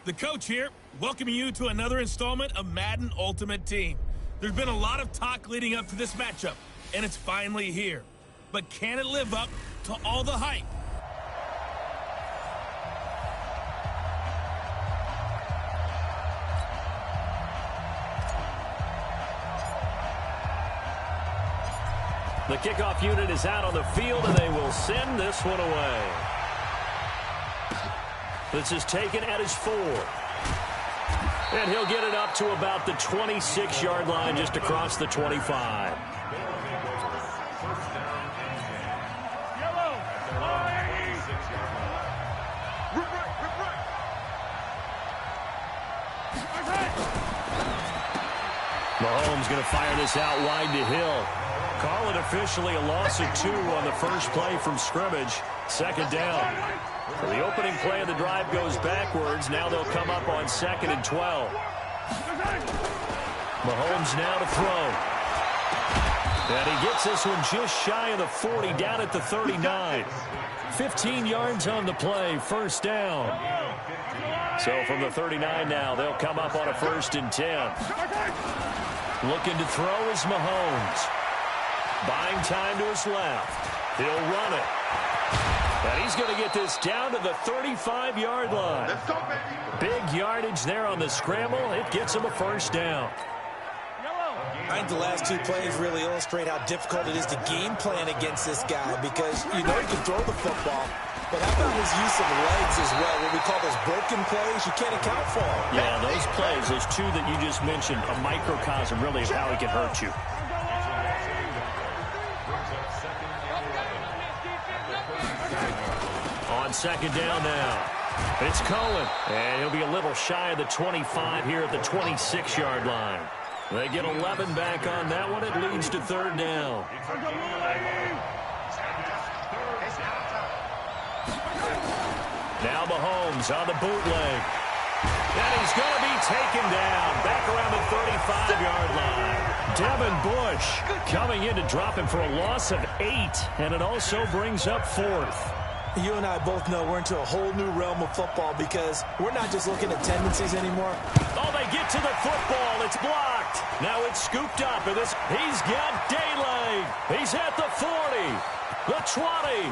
The coach here, welcoming you to another installment of Madden Ultimate Team. There's been a lot of talk leading up to this matchup, and it's finally here. But can it live up to all the hype? The kickoff unit is out on the field, and they will send this one away. This is taken at his 4. And he'll get it up to about the 26-yard line, just across the 25. Mahomes going to fire this out wide to Hill. Call it officially a loss of 2 on the first play from scrimmage. Second down. So the opening play of the drive goes backwards. Now they'll come up on 2nd and 12. Mahomes now to throw. And he gets this one just shy of the 40, down at the 39. 15 yards on the play, first down. So from the 39 now, they'll come up on a 1st and 10. Looking to throw is Mahomes. Buying time to his left. He'll run it. And he's going to get this down to the 35-yard line. Let's go, baby. Big yardage there on the scramble. It gets him a first down. I think the last 2 plays really illustrate how difficult it is to game plan against this guy, because you know he can throw the football, but how about his use of legs as well? What we call those broken plays, you can't account for them. Yeah, those plays, those 2 that you just mentioned, a microcosm really of how he can hurt you. On 2nd down now. It's Cohen, and he'll be a little shy of the 25 here at the 26-yard line. They get 11 back on that one. It leads to 3rd down. Now Mahomes on the bootleg. And he's going to be taken down back around the 35-yard line. Devin Bush coming in to drop him for a loss of 8, and it also brings up 4th. You and I both know we're into a whole new realm of football, because we're not just looking at tendencies anymore. Oh, they get to the football. It's blocked. Now it's scooped up. And he's got daylight. He's at the 40, the 20.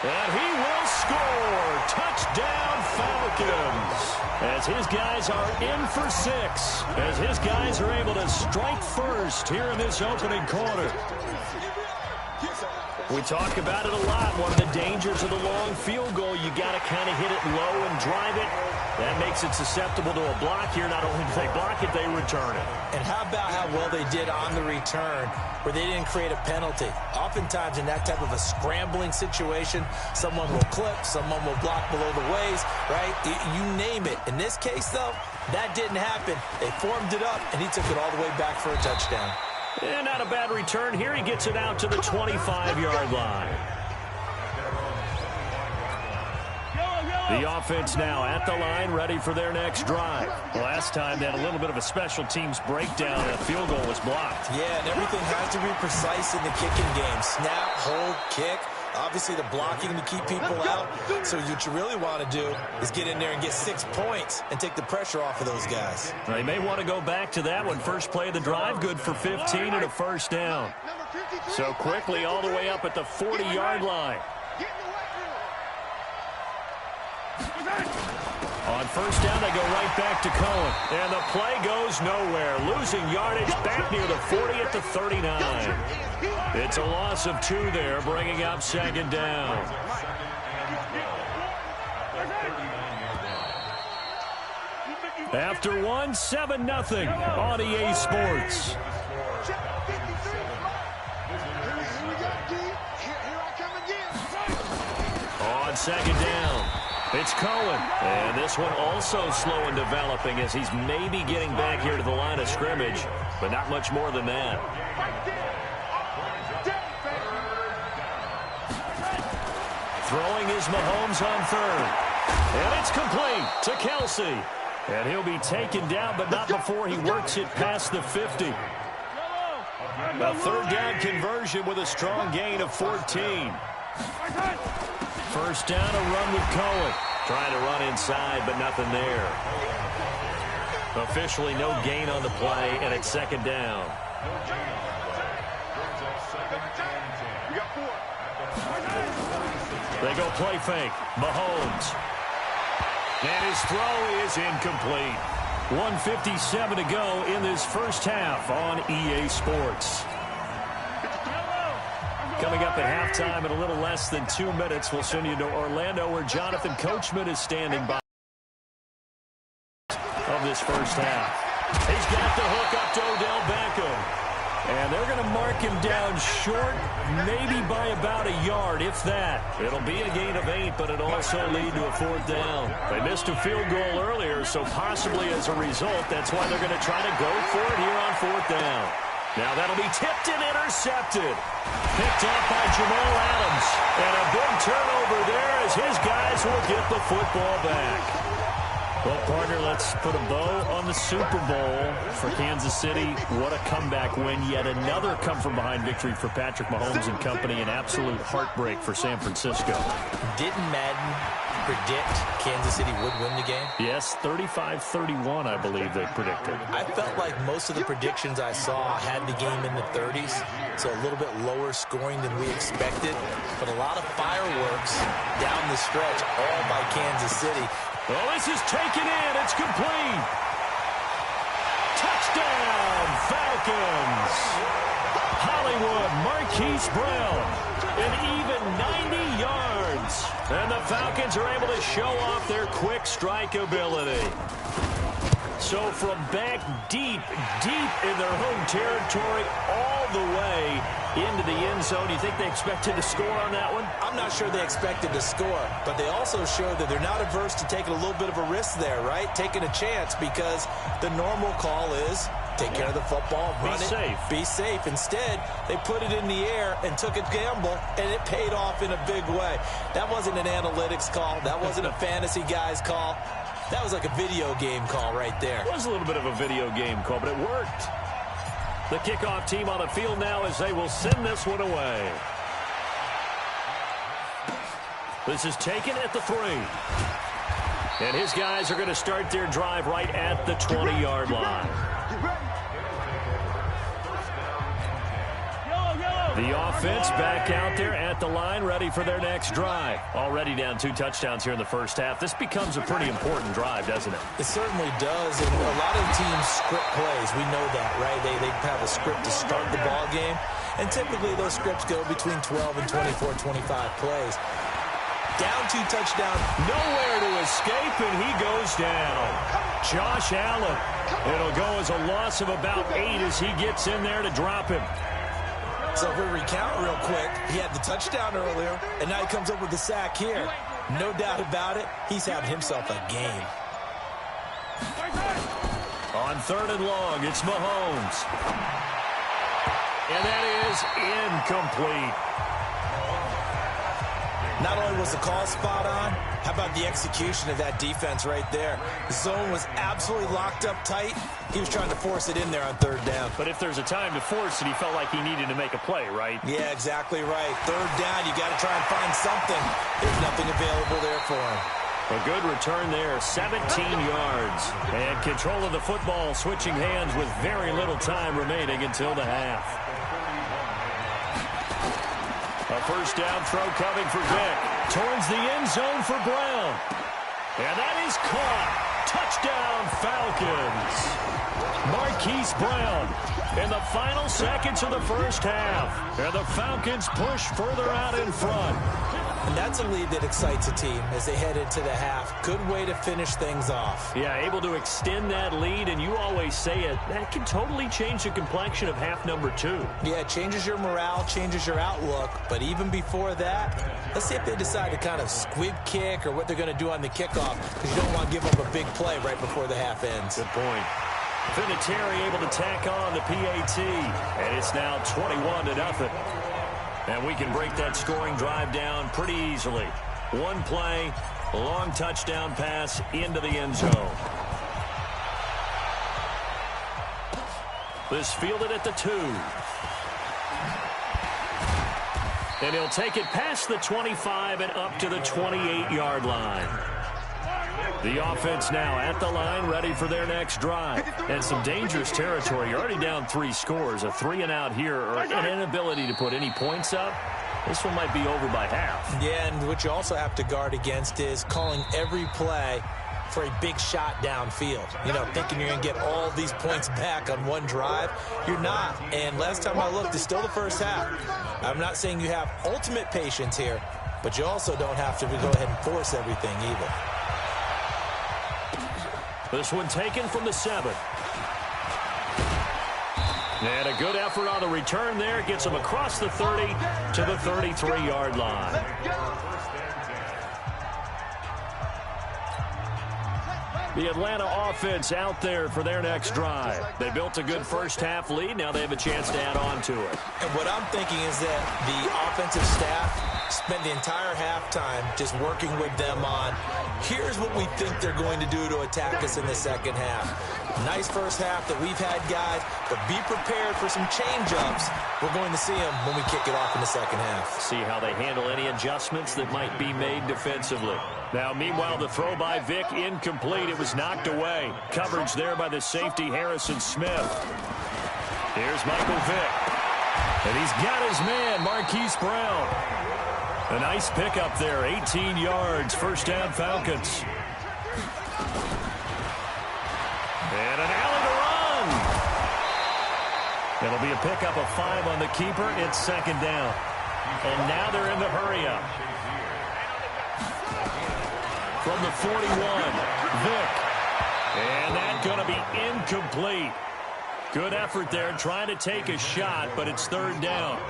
And he will score. Touchdown, Falcons. As his guys are in for 6. As his guys are able to strike first here in this opening quarter. We talk about it a lot. One of the dangers of the long field goal, you got to kind of hit it low and drive it. That makes it susceptible to a block here. Not only do they block it, they return it. And how about how well they did on the return, where they didn't create a penalty? Oftentimes in that type of a scrambling situation, someone will clip, someone will block below the waist, right? You name it. In this case, though, that didn't happen. They formed it up, and he took it all the way back for a touchdown. And not a bad return here. He gets it out to the 25-yard line. The offense now at the line, ready for their next drive. Last time they had a little bit of a special teams breakdown. That field goal was blocked. Yeah, and everything has to be precise in the kicking game. Snap, hold, kick. Obviously, the blocking to keep people out. So what you really want to do is get in there and get 6 points and take the pressure off of those guys. They may want to go back to that one. First play of the drive, good for 15 and a first down. So quickly all the way up at the 40-yard line. On first down, they go right back to Cohen. And the play goes nowhere. Losing yardage back near the 40 at the 39. It's a loss of 2 there, bringing up 2nd down. After 1, 7-0 on EA Sports. On 2nd down, it's Cohen. And this one also slow in developing, as he's maybe getting back here to the line of scrimmage, but not much more than that. Throwing is Mahomes on 3rd. And it's complete to Kelsey. And he'll be taken down, but not before he works it past the 50. A 3rd down conversion with a strong gain of 14. First down, a run with Cohen. Trying to run inside, but nothing there. Officially no gain on the play, and it's second down. They go play fake. Mahomes. And his throw is incomplete. 1:57 to go in this first half on EA Sports. Coming up at halftime in a little less than 2 minutes, we'll send you to Orlando, where Jonathan Coachman is standing by of this first half. He's got the hook up to Odell Beckham. And they're going to mark him down short, maybe by about a yard, if that. It'll be a gain of 8, but it'll also lead to a fourth down. They missed a field goal earlier, so possibly as a result, that's why they're going to try to go for it here on fourth down. Now that'll be tipped and intercepted. Picked up by Jamal Adams. And a big turnover there as his guys will get the football back. Well, partner, let's put a bow on the Super Bowl for Kansas City. What a comeback win. Yet another come-from-behind victory for Patrick Mahomes and company. An absolute heartbreak for San Francisco. Didn't Madden predict Kansas City would win the game? Yes, 35-31, I believe they predicted. I felt like most of the predictions I saw had the game in the 30s, so a little bit lower scoring than we expected. But a lot of fireworks down the stretch, all by Kansas City. Well, this is taken in. It's complete. Touchdown, Falcons. Hollywood, Marquise Brown, an even 90 yards. And the Falcons are able to show off their quick strike ability. So from back deep in their home territory, all the way into the end zone. You think they expected to score on that one? I'm not sure they expected to score, but they also showed that they're not averse to taking a little bit of a risk there, right? Taking a chance, because the normal call is take care of the football, run it, be safe. Instead, they put it in the air and took a gamble, and it paid off in a big way. That wasn't an analytics call. That wasn't a fantasy guy's call. That was like a video game call right there. It was a little bit of a video game call, but it worked. The kickoff team on the field now as they will send this one away. This is taken at the 3. And his guys are going to start their drive right at the 20-yard line. The offense back out there at the line, ready for their next drive. Already down 2 touchdowns here in the first half. This becomes a pretty important drive, doesn't it? It certainly does, and a lot of teams script plays. We know that, right? They have a script to start the ball game, and typically those scripts go between 12 and 24, 25 plays. Down 2 touchdowns. Nowhere to escape, and he goes down. Josh Allen. It'll go as a loss of about 8 as he gets in there to drop him. So if we recount real quick, he had the touchdown earlier, and now he comes up with the sack here. No doubt about it, he's having himself a game. On 3rd and long, it's Mahomes. And that is incomplete. Not only was the call spot on, how about the execution of that defense right there? The zone was absolutely locked up tight. He was trying to force it in there on 3rd down. But if there's a time to force it, he felt like he needed to make a play, right? Yeah, exactly right. 3rd down, you got to try and find something. There's nothing available there for him. A good return there, 17 yards. And control of the football, switching hands with very little time remaining until the half. A first down throw coming for Vick. Towards the end zone for Brown. And that is caught. Touchdown, Falcons. Marquise Brown in the final seconds of the first half. And the Falcons push further out in front. And that's a lead that excites a team as they head into the half. Good way to finish things off. Yeah, able to extend that lead, and you always say it, that can totally change the complexion of half number 2. Yeah, it changes your morale, changes your outlook. But even before that, let's see if they decide to kind of squib kick or what they're going to do on the kickoff, because you don't want to give up a big play right before the half ends. Good point. Vinatieri able to tack on the PAT, and it's now 21-0. And we can break that scoring drive down pretty easily. One play, a long touchdown pass into the end zone. This fielded at the 2. And he'll take it past the 25 and up to the 28-yard line. The offense now at the line, ready for their next drive. And some dangerous territory. You're already down 3 scores. A 3-and-out here, or an inability to put any points up. This one might be over by half. Yeah, and what you also have to guard against is calling every play for a big shot downfield. You know, thinking you're going to get all these points back on one drive. You're not. And last time I looked, it's still the first half. I'm not saying you have ultimate patience here, but you also don't have to go ahead and force everything either. This one taken from the 7. And a good effort on the return there. Gets him across the 30 to the 33-yard line. The Atlanta offense out there for their next drive. They built a good first-half lead. Now they have a chance to add on to it. And what I'm thinking is that the offensive staff spent the entire halftime just working with them on, here's what we think they're going to do to attack us in the second half. Nice first half that we've had, guys, but be prepared for some change-ups. We're going to see them when we kick it off in the second half. See how they handle any adjustments that might be made defensively. Now, meanwhile, the throw by Vick incomplete. It was knocked away. Coverage there by the safety, Harrison Smith. Here's Michael Vick. And he's got his man, Marquise Brown. A nice pickup there, 18 yards, first down Falcons. And an alley to run. It'll be a pickup of 5 on the keeper. It's second down. And now they're in the hurry-up. From the 41, Vick. And that's going to be incomplete. Good effort there trying to take a shot, but it's third down.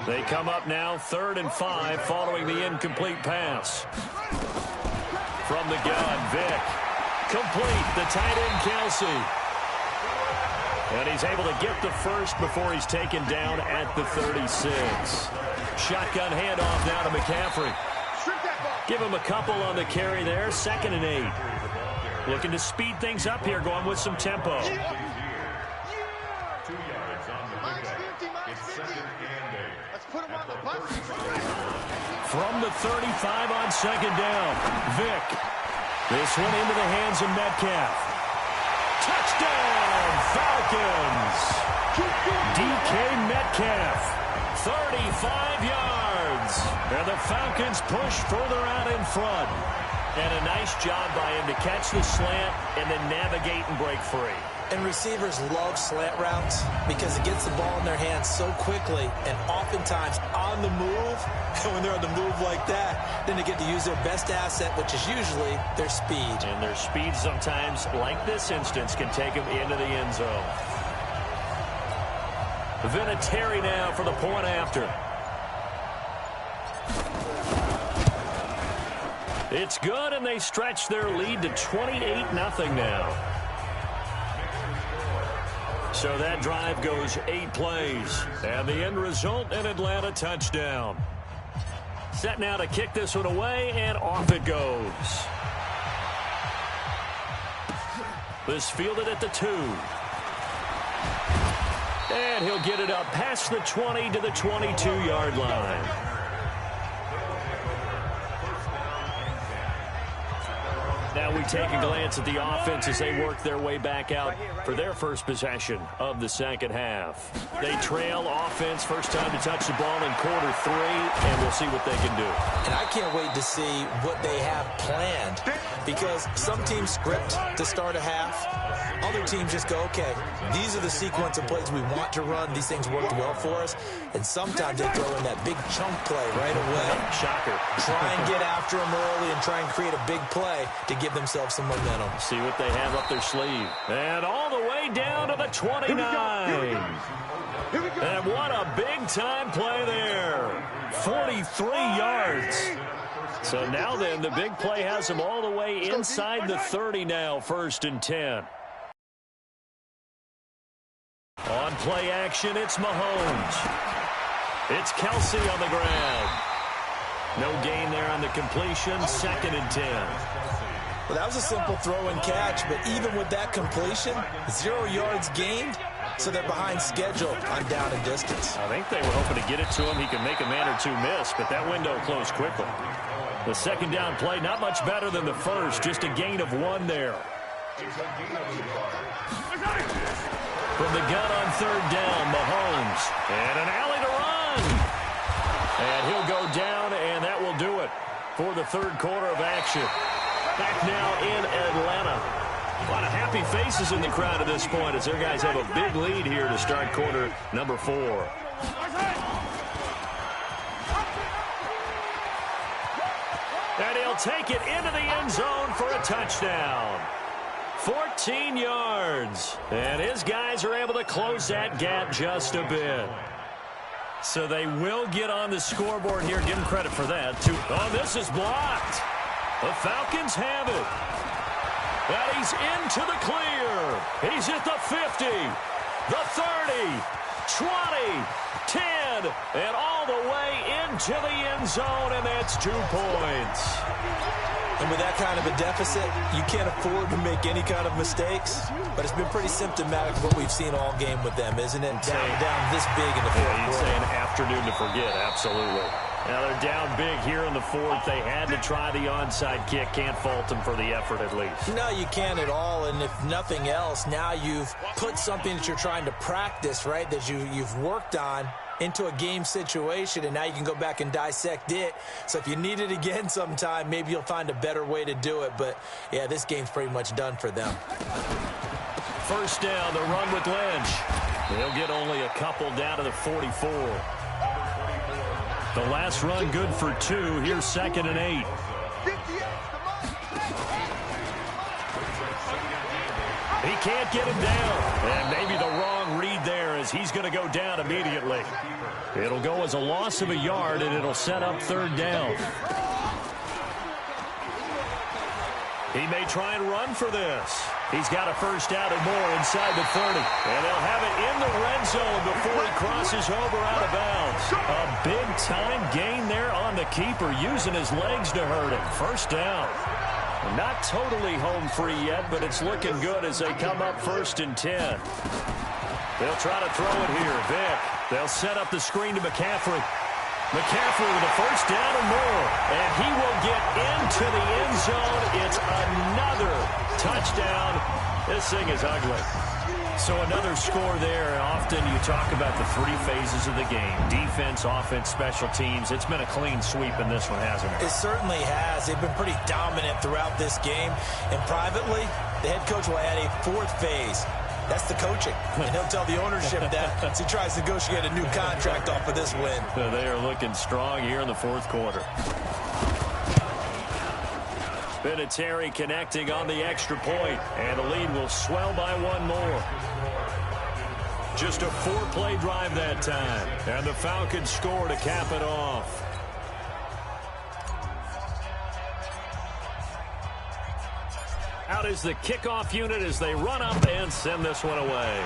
They come up now 3rd and 5 following the incomplete pass. From the gun, Vick. Complete, the tight end, Kelsey. And he's able to get the first before he's taken down at the 36. Shotgun handoff now to McCaffrey. Give him a couple on the carry there, 2nd and 8. Looking to speed things up here, going with some tempo. 2 yards on the pickup. It's 2nd and 8. Let's put him on the bus. From the 35 on 2nd down, Vick. This one into the hands of Metcalf. Touchdown, Falcons! DK Metcalf, 35 yards. And the Falcons push further out in front. And a nice job by him to catch the slant and then navigate and break free. And receivers love slant routes because it gets the ball in their hands so quickly and oftentimes on the move. And when they're on the move like that, then they get to use their best asset, which is usually their speed. And their speed sometimes, like this instance, can take them into the end zone. Vinatieri now for the point after. It's good, and they stretch their lead to 28-0 now. So that drive goes 8 plays. And the end result, an Atlanta touchdown. Set now to kick this one away, and off it goes. This fielded at the 2. And he'll get it up past the 20 to the 22-yard line. Now we take a glance at the offense as they work their way back out for their first possession of the second half. They trail offense, first time to touch the ball in quarter 3, and we'll see what they can do. And I can't wait to see what they have planned, because some teams script to start a half. Other teams just go, okay, these are the sequence of plays we want to run. These things worked well for us. And sometimes they throw in that big chunk play right away. Shocker. Try and get after them early and try and create a big play to give themselves some momentum. See what they have up their sleeve. And all the way down to the 29. And what a big-time play there. 43 yards. So now then, the big play has them all the way inside the 30 now, 1st and 10. On play action, it's Mahomes. It's Kelsey on the ground. No gain there on the completion, 2nd and 10. Well, that was a simple throw and catch, but even with that completion, 0 yards gained, so they're behind schedule on down and distance. I think they were hoping to get it to him. He could make a man or two miss, but that window closed quickly. The second down play, not much better than the first, just a gain of 1 there. From the gun on third down, Mahomes. And an alley to run. And he'll go down, and that will do it for the third quarter of action. Back now in Atlanta. A lot of happy faces in the crowd at this point as their guys have a big lead here to start quarter number 4. And he'll take it into the end zone for a touchdown. 14 yards. And his guys are able to close that gap just a bit. So they will get on the scoreboard here. Give him credit for that. Oh, this is blocked. The Falcons have it. And he's into the clear. He's at the 50, the 30, 20, 10, and all the way into the end zone, and that's 2 points. And with that kind of a deficit, you can't afford to make any kind of mistakes. But it's been pretty symptomatic of what we've seen all game with them, isn't it? Down this big in the fourth quarter. You'd say an afternoon to forget, absolutely. Now they're down big here in the fourth. They had to try the onside kick. Can't fault them for the effort at least. No, you can't at all. And if nothing else, now you've put something that you're trying to practice, right, that you've worked on into a game situation, and now you can go back and dissect it. So if you need it again sometime, maybe you'll find a better way to do it. But, yeah, this game's pretty much done for them. First down, the run with Lynch. They'll get only a couple down to the 44. The last run good for 2. Here's 2nd and 8. He can't get him down. And maybe the wrong read there as he's going to go down immediately. It'll go as a loss of a yard, and it'll set up 3rd down. He may try and run for this. He's got a first down and more inside the 30. And they'll have it in the red zone before he crosses over out of bounds. A big-time gain there on the keeper, using his legs to hurt him. First down. Not totally home free yet, but it's looking good as they come up 1st and 10. They'll try to throw it here. Vick. They'll set up the screen to McCaffrey. McCaffrey with a first down and more. And he will get into the end zone. It's another touchdown. This thing is ugly. So another score there. Often you talk about the 3 phases of the game. Defense, offense, special teams. It's been a clean sweep in this one, hasn't it? It certainly has. They've been pretty dominant throughout this game. And privately, the head coach will add a 4th phase. That's the coaching. And he'll tell the ownership that as he tries to negotiate a new contract off of this win. They are looking strong here in the 4th quarter. Vinatieri connecting on the extra point, and the lead will swell by 1 more. Just a 4-play drive that time, and the Falcons score to cap it off. Out is the kickoff unit as they run up and send this one away.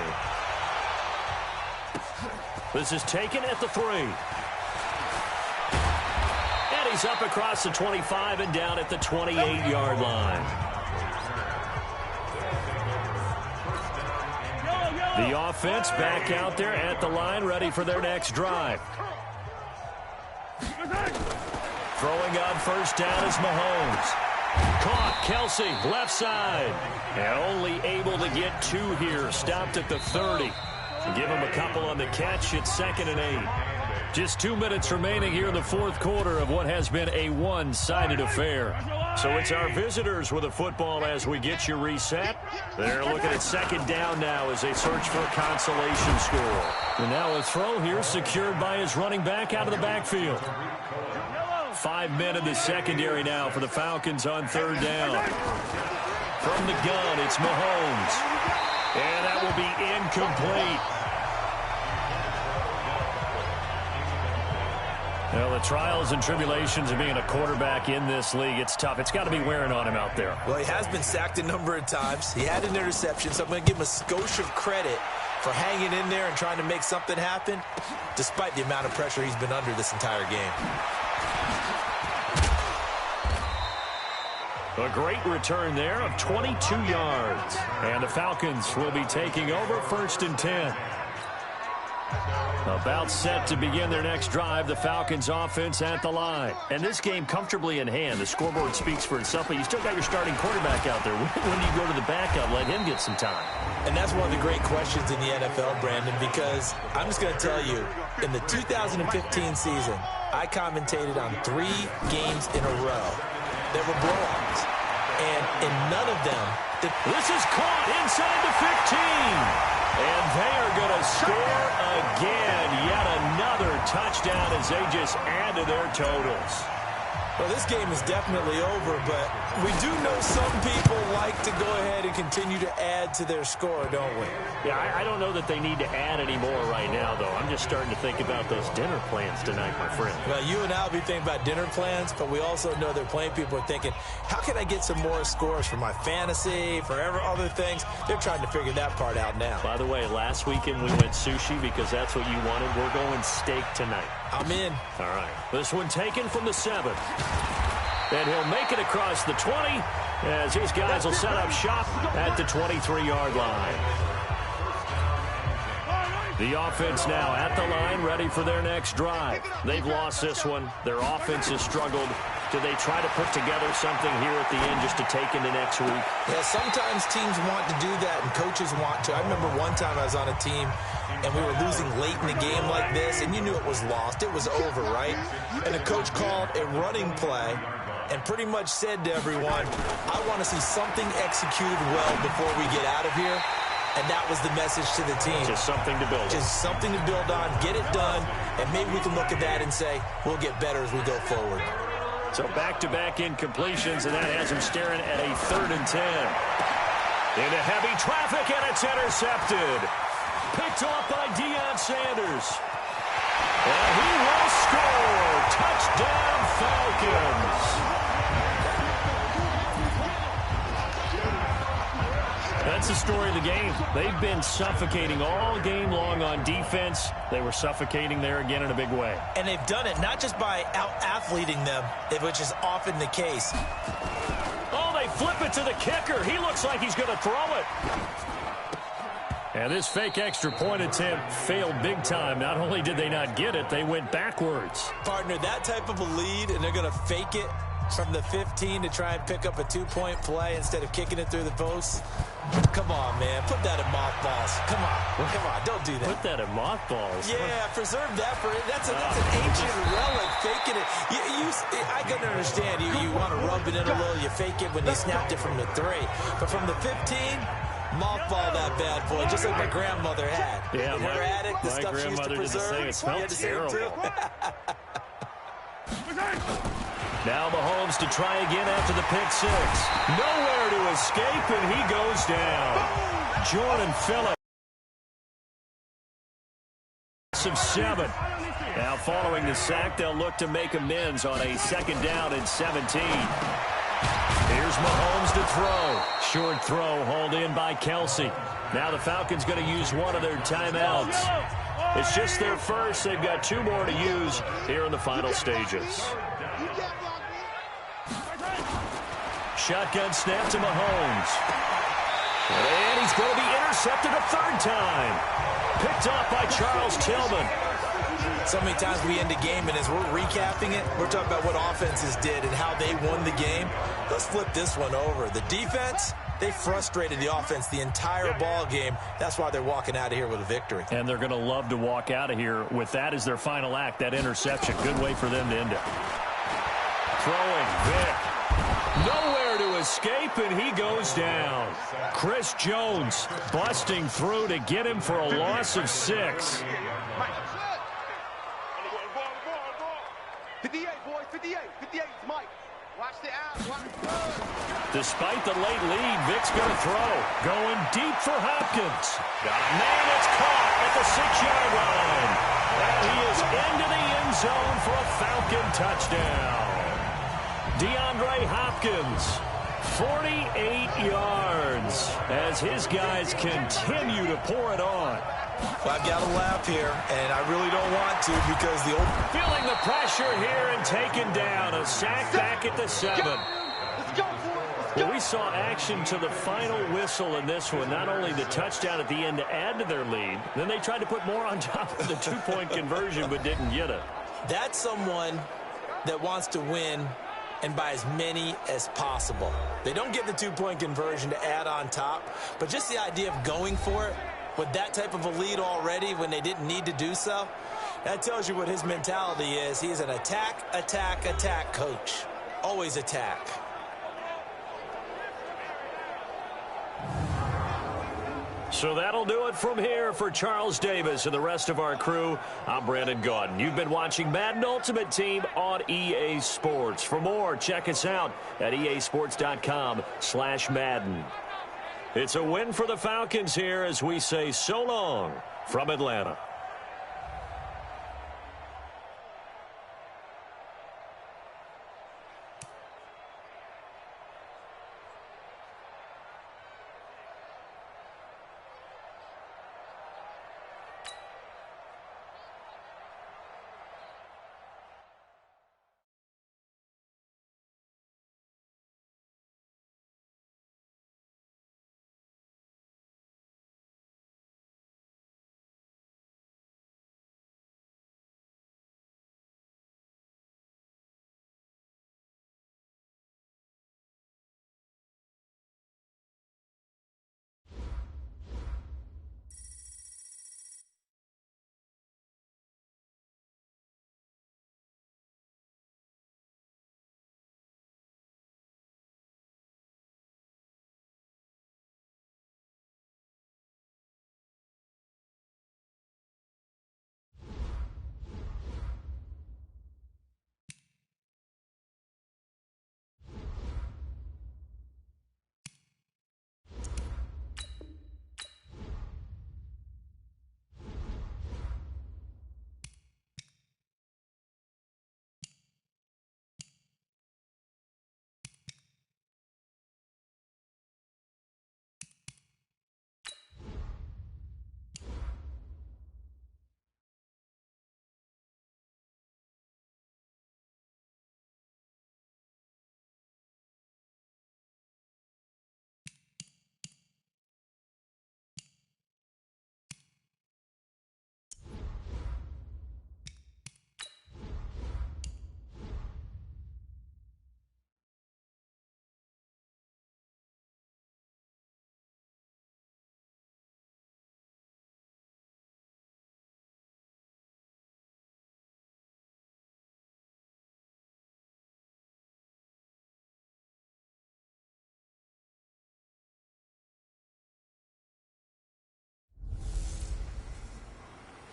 This is taken at the 3. And he's up across the 25 and down at the 28-yard line. The offense back out there at the line, ready for their next drive. Throwing on first down is Mahomes. Caught, Kelsey, left side. And only able to get 2 here. Stopped at the 30. Give him a couple on the catch. It's 2nd and 8. Just 2 minutes remaining here in the 4th quarter of what has been a one-sided affair. So it's our visitors with the football as we get you reset. They're looking at 2nd down now as they search for a consolation score. And now a throw here secured by his running back out of the backfield. 5 men in the secondary now for the Falcons on 3rd down. From the gun, it's Mahomes. And that will be incomplete. Well, the trials and tribulations of being a quarterback in this league, it's tough. It's got to be wearing on him out there. Well, he has been sacked a number of times. He had an interception, so I'm going to give him a skosh of credit for hanging in there and trying to make something happen, despite the amount of pressure he's been under this entire game. A great return there of 22 yards. And the Falcons will be taking over 1st and 10. About set to begin their next drive, the Falcons offense at the line. And this game comfortably in hand. The scoreboard speaks for itself, but you still got your starting quarterback out there. When do you go to the backup, let him get some time? And that's one of the great questions in the NFL, Brandon, because I'm just going to tell you, in the 2015 season, I commentated on 3 games in a row that were blowouts. And in none of them, this is caught inside the 15. And they are going to score again. Yet another touchdown as they just add to their totals. Well, this game is definitely over, but we do know some people like to go ahead and continue to add to their score, don't we? Yeah, I don't know that they need to add any more right now, though. I'm just starting to think about those dinner plans tonight, my friend. Well, you and I will be thinking about dinner plans, but we also know they're playing people are thinking, how can I get some more scores for my fantasy, for other things? They're trying to figure that part out now. By the way, last weekend we went sushi because that's what you wanted. We're going steak tonight. I'm in. All right. This one taken from the 7. And he'll make it across the 20 as these guys will set up shop at the 23-yard line. The offense now at the line, ready for their next drive. They've lost this one. Their offense has struggled. Do they try to put together something here at the end just to take into next week? Yeah, sometimes teams want to do that and coaches want to. I remember one time I was on a team and we were losing late in the game like this, and you knew it was lost. It was over, right? And the coach called a running play and pretty much said to everyone, I want to see something executed well before we get out of here. And that was the message to the team. Just something to build on. Just something to build on, get it done, and maybe we can look at that and say, we'll get better as we go forward. So back-to-back incompletions, and that has him staring at a 3rd and 10. Into heavy traffic, and it's intercepted. Picked off by Deion Sanders. And he will score. Touchdown, Falcons. That's the story of the game. They've been suffocating all game long on defense. They were suffocating there again in a big way. And they've done it not just by out-athleting them, which is often the case. Oh, they flip it to the kicker. He looks like he's going to throw it. And this fake extra point attempt failed big time. Not only did they not get it, they went backwards. Partner, that type of a lead, and they're going to fake it from the 15 to try and pick up a 2-point play instead of kicking it through the posts. Come on, man. Put that in mothballs. Come on. Don't do that. Put that in mothballs. Yeah, preserve that for it. That's an ancient relic. Faking it. I can understand. You want to rub it in a little. You fake it when you snapped it from the 3. But from the 15, mothball that bad boy, just like my grandmother had. Yeah, her attic, the stuff she used to preserve. It smelled terrible. Now Mahomes to try again after the pick 6. Nowhere to escape, and he goes down. Jordan Phillips of 7. Now following the sack, they'll look to make amends on a 2nd down and 17. Here's Mahomes to throw. Short throw hauled in by Kelsey. Now the Falcons going to use one of their timeouts. It's just their first. They've got 2 more to use here in the final stages. Shotgun snap to Mahomes. And he's going to be intercepted a 3rd time. Picked off by Charles Tillman. So many times we end a game, and as we're recapping it, we're talking about what offenses did and how they won the game. Let's flip this one over. The defense, they frustrated the offense the entire ball game. That's why they're walking out of here with a victory. And they're going to love to walk out of here with that as their final act, that interception. Good way for them to end it. Throwing Vic. Nowhere to escape, and he goes down. Chris Jones busting through to get him for a loss of 6. 58, boys, 58. 58, Mike. Watch the out. Despite the late lead, Vic's going to throw. Going deep for Hopkins. Got a man that's caught at the 6-yard line. And he is into the end zone for a Falcon touchdown. DeAndre Hopkins, 48 yards as his guys continue to pour it on. Well, I've got to laugh here, and I really don't want to because the old... Feeling the pressure here and taken down. A sack back at the 7. Let's go, boys. Well, we saw action to the final whistle in this one. Not only the touchdown at the end to add to their lead, then they tried to put more on top of the two-point conversion but didn't get it. That's someone that wants to win and by as many as possible. They don't get the two-point conversion to add on top, but just the idea of going for it with that type of a lead already when they didn't need to do so, that tells you what his mentality is. He's an attack, attack, attack coach. Always attack. So that'll do it from here for Charles Davis and the rest of our crew. I'm Brandon Gaudin. You've been watching Madden Ultimate Team on EA Sports. For more, check us out at easports.com/Madden. It's a win for the Falcons here as we say so long from Atlanta.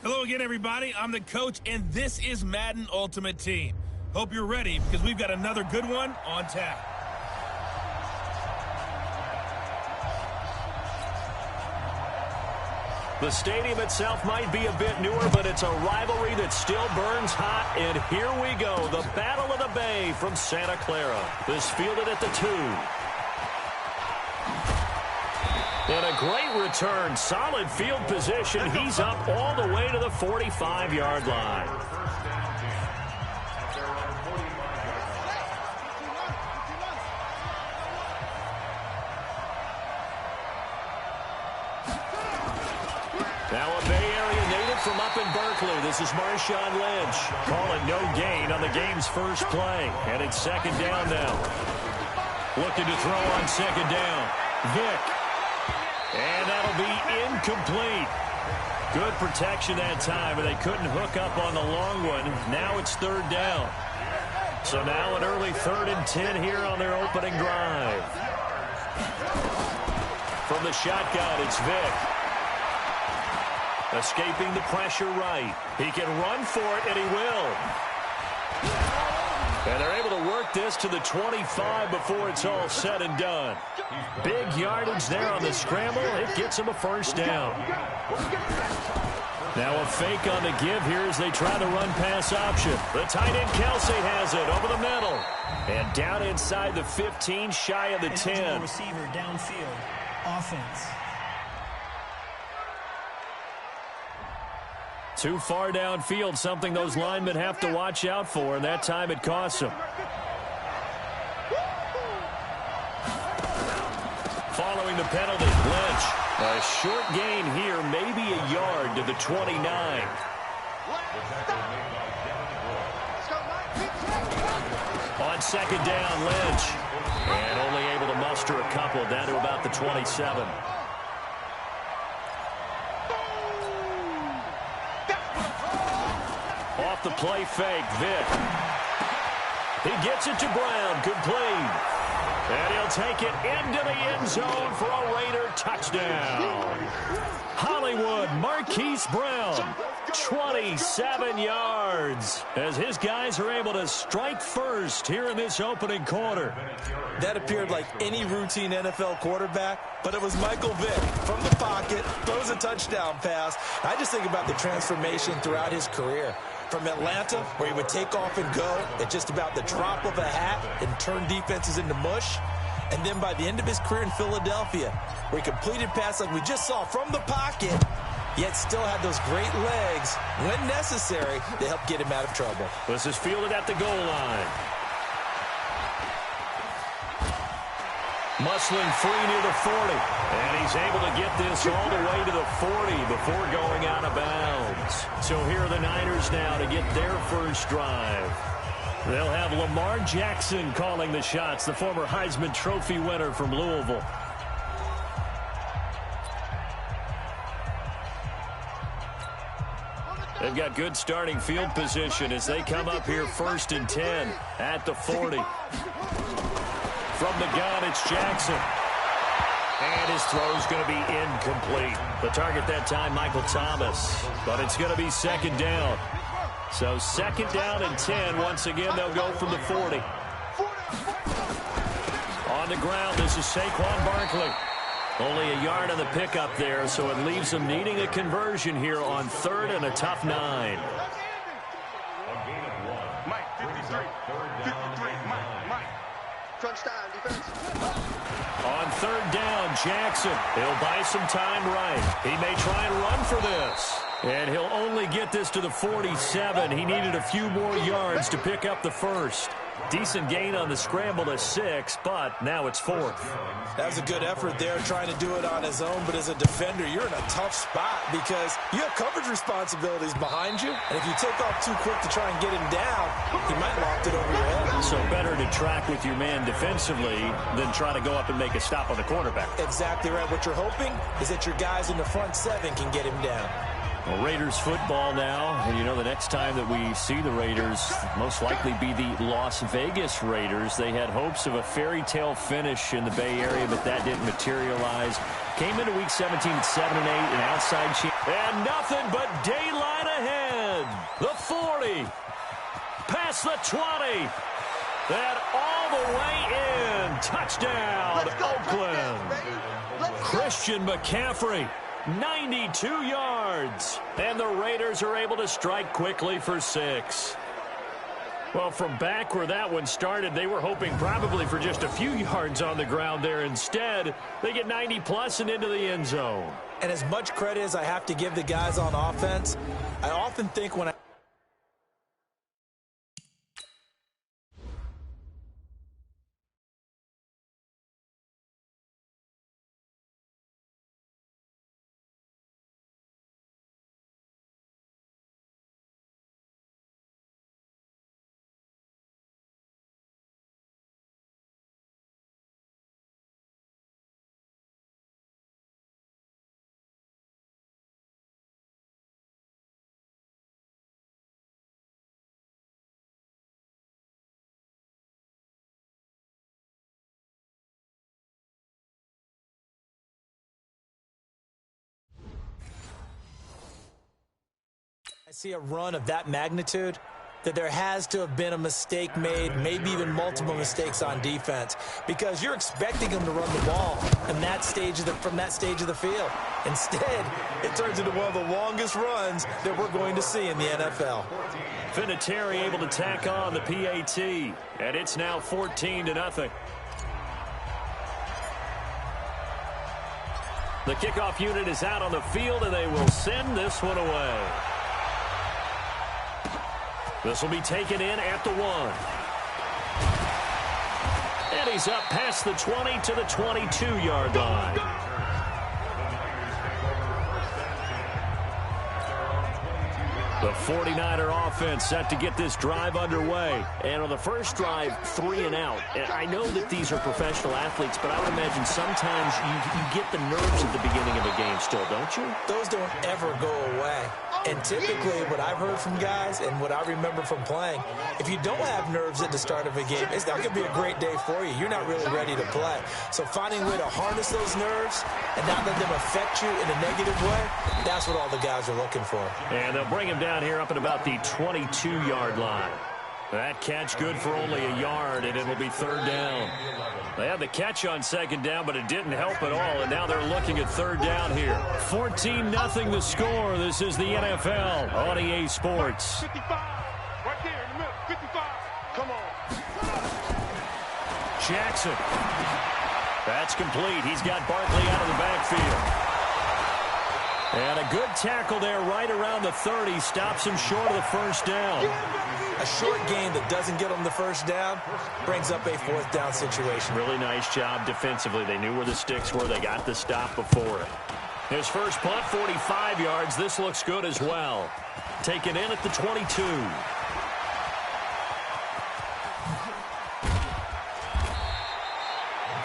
Hello again, everybody. I'm the coach, and this is Madden Ultimate Team. Hope you're ready because we've got another good one on tap. The stadium itself might be a bit newer, but it's a rivalry that still burns hot. And here we go, the Battle of the Bay from Santa Clara. This fielded at the 2. And a great return, solid field position. He's up all the way to the 45-yard line. Now a Bay Area native from up in Berkeley. This is Marshawn Lynch. Calling no gain on the game's first play. And it's second down now. Looking to throw on second down. Vick. And that'll be incomplete. Good protection that time, and they couldn't hook up on the long one. Now it's third down. So now an early 3rd and 10 here on their opening drive. From the shotgun, it's Vick. Escaping the pressure right. He can run for it, and he will. And they're able to work this to the 25 before it's all said and done. Big yardage there on the scramble. It gets him a first down. Now a fake on the give here as they try the run-pass option. The tight end Kelsey has it over the middle. And down inside the 15, shy of the 10. Receiver downfield. Offense. Too far downfield, something those linemen have to watch out for, and that time it costs them. a penalty. Lynch. A short gain here, maybe a yard to the 29. On second down, Lynch. And only able to muster a couple down to about the 27. Off the play fake, Vick. He gets it to Brown, complete. And he'll take it into the end zone for a Raider touchdown. Hollywood Marquise Brown, 27 yards, as his guys are able to strike first here in this opening quarter. That appeared like any routine NFL quarterback, but it was Michael Vick from the pocket, throws a touchdown pass. I just think about the transformation throughout his career. From Atlanta, where he would take off and go at just about the drop of a hat and turn defenses into mush. And then by the end of his career in Philadelphia, where he completed passes like we just saw from the pocket, yet still had those great legs, when necessary, to help get him out of trouble. This is fielded at the goal line. Muscling free near the 40. And he's able to get this all the way to the 40 before going out of bounds. So here are the Niners now to get their first drive. They'll have Lamar Jackson calling the shots, the former Heisman Trophy winner from Louisville. They've got good starting field position as they come up here 1st and 10 at the 40. From the gun, it's Jackson. And his throw's going to be incomplete. The target that time, Michael Thomas. But it's going to be second down. So second down and 10. Once again, they'll go from the 40. On the ground, this is Saquon Barkley. Only a yard on the pickup there, so it leaves them needing a conversion here on 3rd and a tough 9. Mike, 53. 53. Mike. Crunch time, defense. On 3rd down, Jackson. He'll buy some time right. He may try and run for this. And he'll only get this to the 47. He needed a few more yards to pick up the first. Decent gain on the scramble to 6, but now it's 4th. That was a good effort there, trying to do it on his own. But as a defender, you're in a tough spot because you have coverage responsibilities behind you. And if you take off too quick to try and get him down, he might loft it over your head. So better to track with your man defensively than try to go up and make a stop on the quarterback. Exactly right. What you're hoping is that your guys in the front 7 can get him down. Well, Raiders football now, and you know the next time that we see the Raiders most likely be the Las Vegas Raiders. They had hopes of a fairy tale finish in the Bay Area, but that didn't materialize. Came into Week 17 at 7-8, an outside chance. And nothing but daylight ahead. The 40, past the 20, and all the way in. Touchdown, Oakland. Christian McCaffrey. 92 yards. And the Raiders are able to strike quickly for 6. Well, from back where that one started, they were hoping probably for just a few yards on the ground there. Instead, they get 90-plus and into the end zone. And as much credit as I have to give the guys on offense, I often think when I see a run of that magnitude, that there has to have been a mistake made, maybe even multiple mistakes on defense, because you're expecting them to run the ball from that stage of the field. Instead, it turns into one of the longest runs that we're going to see in the NFL. Vinatieri able to tack on the PAT, and it's now 14-0. The kickoff unit is out on the field, and they will send this one away. This will be taken in at the 1. And plays up past the 20 to the 22-yard line. The 49er offense set to get this drive underway. And on the first drive, 3 and out. And I know that these are professional athletes, but I would imagine sometimes you get the nerves at the beginning of a game still, don't you? Those don't ever go away. And typically what I've heard from guys and what I remember from playing, if you don't have nerves at the start of a game, it's not going to be a great day for you. You're not really ready to play. So finding a way to harness those nerves and not let them affect you in a negative way, that's what all the guys are looking for. And they'll bring him down here up at about the 22-yard line. That catch good for only a yard, and it'll be 3rd down. They had the catch on 2nd down, but it didn't help at all, and now they're looking at 3rd down here. 14-0 the score. This is the NFL on EA Sports. 55, right there in the middle, 55. Come on. Jackson. That's complete. He's got Barkley out of the backfield. And a good tackle there right around the 30. Stops him short of the 1st down. A short gain that doesn't get them the 1st down brings up a 4th down situation. Really nice job defensively. They knew where the sticks were. They got the stop before it. His first punt, 45 yards. This looks good as well. Taken in at the 22.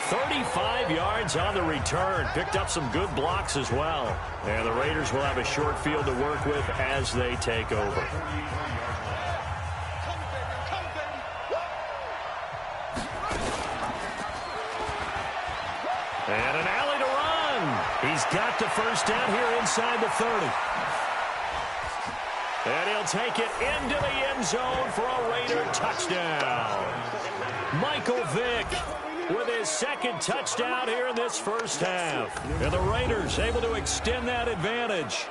"35 yards on the return." Picked up some good blocks as well. And the Raiders will have a short field to work with as they take over. And an alley to run. He's got the 1st down here inside the 30. And he'll take it into the end zone for a Raider touchdown. Michael Vick with his 2nd touchdown here in this first half. And the Raiders able to extend that advantage.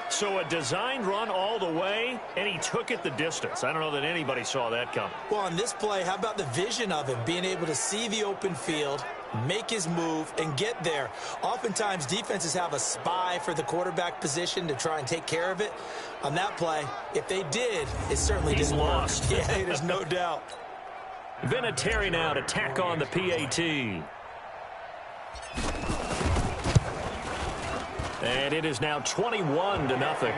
So a designed run all the way, and he took it the distance. I don't know that anybody saw that coming. Well, on this play, how about the vision of him being able to see the open field, make his move, and get there? Oftentimes, defenses have a spy for the quarterback position to try and take care of it. On that play, if they did, it certainly didn't work. Yeah, there's no doubt. Vinatieri now to tack on the PAT. And it is now 21-0.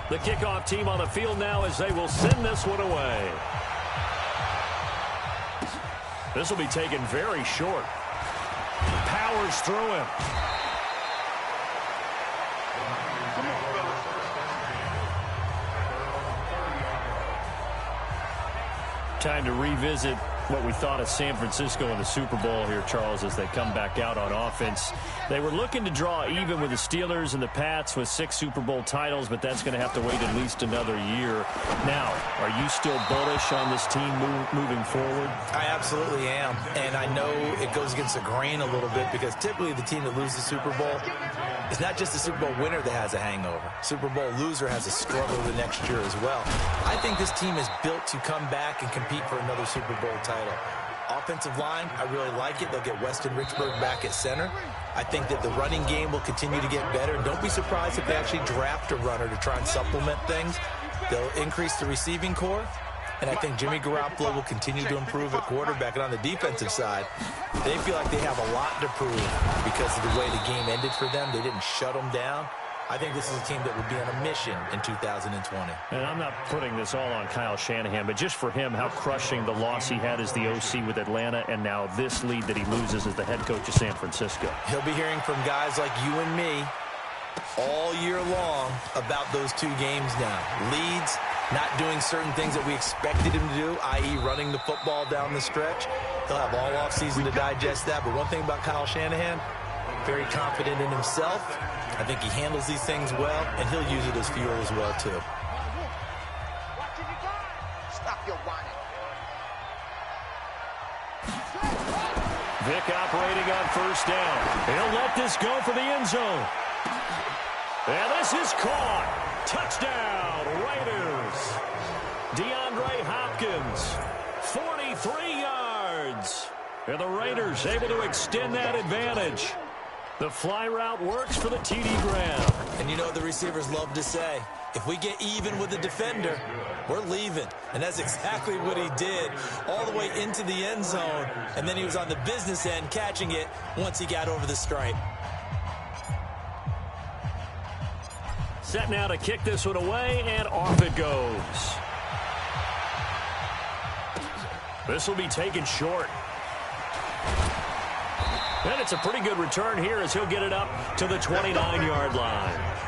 The kickoff team on the field now as they will send this one away. This will be taken very short. Powers through him. Time to revisit what we thought of San Francisco in the Super Bowl here, Charles, as they come back out on offense. They were looking to draw even with the Steelers and the Pats with 6 Super Bowl titles, but that's going to have to wait at least another year. Now, are you still bullish on this team moving forward? I absolutely am, and I know it goes against the grain a little bit because typically the team that loses the Super Bowl, it's not just the Super Bowl winner that has a hangover. Super Bowl loser has a struggle the next year as well. I think this team is built to come back and compete for another Super Bowl title. Offensive line, I really like it. They'll get Weston Richburg back at center. I think that the running game will continue to get better. Don't be surprised if they actually draft a runner to try and supplement things. They'll increase the receiving core. And I think Jimmy Garoppolo will continue to improve at quarterback. And on the defensive side, they feel like they have a lot to prove because of the way the game ended for them. They didn't shut them down. I think this is a team that will be on a mission in 2020. And I'm not putting this all on Kyle Shanahan, but just for him, how crushing the loss he had as the OC with Atlanta, and now this lead that he loses as the head coach of San Francisco. He'll be hearing from guys like you and me all year long about those 2 games now. Leads, not doing certain things that we expected him to do, i.e. running the football down the stretch. He'll have all offseason to digest that. But one thing about Kyle Shanahan, very confident in himself. I think he handles these things well, and he'll use it as fuel as well, too. Stop your whining. Vick operating on 1st down. He'll let this go for the end zone. And this is caught. Touchdown, Raiders. DeAndre Hopkins, 43 yards. And the Raiders able to extend that advantage. The fly route works for the TD grab. And you know what the receivers love to say? If we get even with the defender, we're leaving. And that's exactly what he did, all the way into the end zone. And then he was on the business end catching it once he got over the stripe. Set now to kick this one away, and off it goes. This will be taken short. And it's a pretty good return here as he'll get it up to the 29-yard line.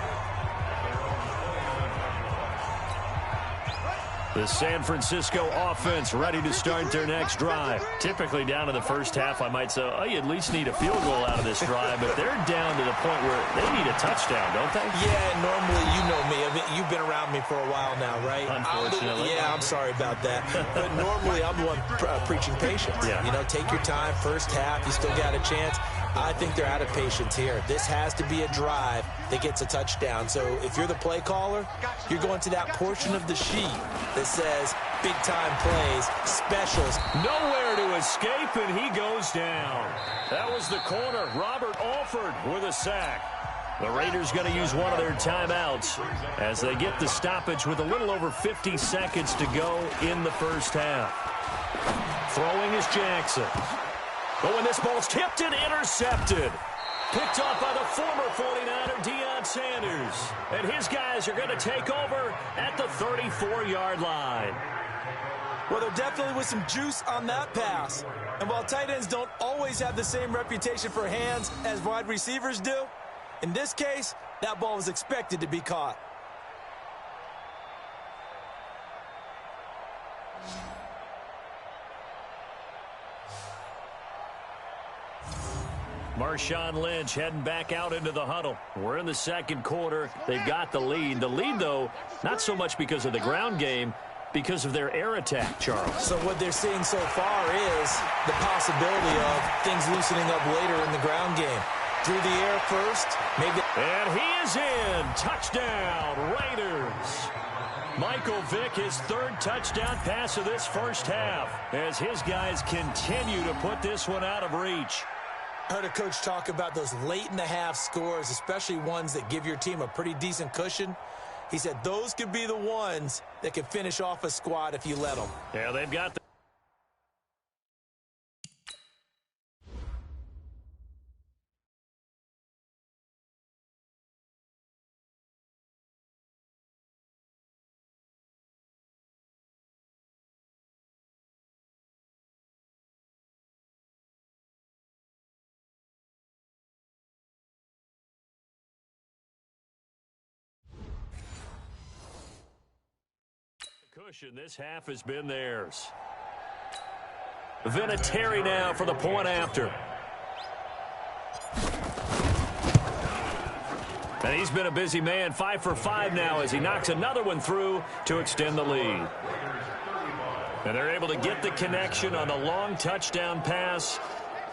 The San Francisco offense ready to start their next drive. Typically down in the first half, I might say, oh, you at least need a field goal out of this drive, but they're down to the point where they need a touchdown, don't they? Yeah, normally, you know me. I mean, you've been around me for a while now, right? Unfortunately. I'm sorry about that. But normally, I'm the one preaching patience. Yeah. You know, take your time. First half, you still got a chance. I think they're out of patience here. This has to be a drive that gets a touchdown. So if you're the play caller, you're going to that portion of the sheet that says big-time plays, specials. Nowhere to escape, and he goes down. That was the corner, Robert Alford, with a sack. The Raiders going to use one of their timeouts as they get the stoppage with a little over 50 seconds to go in the first half. Throwing is Jackson. But when this ball's tipped and intercepted, picked off by the former 49er, Deion Sanders. And his guys are going to take over at the 34-yard line. Well, there definitely was some juice on that pass. And while tight ends don't always have the same reputation for hands as wide receivers do, in this case, that ball was expected to be caught. Marshawn Lynch heading back out into the huddle. We're in the second quarter. They've got the lead. The lead, though, not so much because of the ground game, because of their air attack, Charles. So what they're seeing so far is the possibility of things loosening up later in the ground game. Through the air first, maybe. And he is in. Touchdown, Raiders. Michael Vick, his third touchdown pass of this first half, as his guys continue to put this one out of reach. Heard a coach talk about those late-in-the-half scores, especially ones that give your team a pretty decent cushion. He said those could be the ones that could finish off a squad if you let them. Yeah, they've got the cushion. This half has been theirs. Vinatieri now for the point after. And he's been a busy man, 5 for 5 now as he knocks another one through to extend the lead. And they're able to get the connection on the long touchdown pass.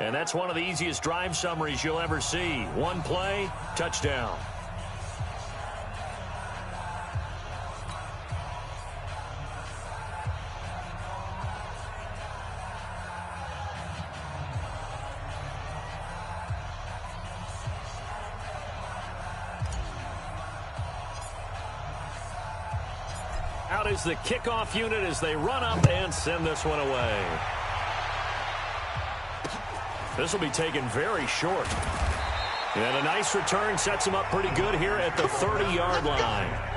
And that's one of the easiest drive summaries you'll ever see. One play, touchdown. Out is the kickoff unit as they run up and send this one away. This will be taken very short. And a nice return sets him up pretty good here at the 30-yard line.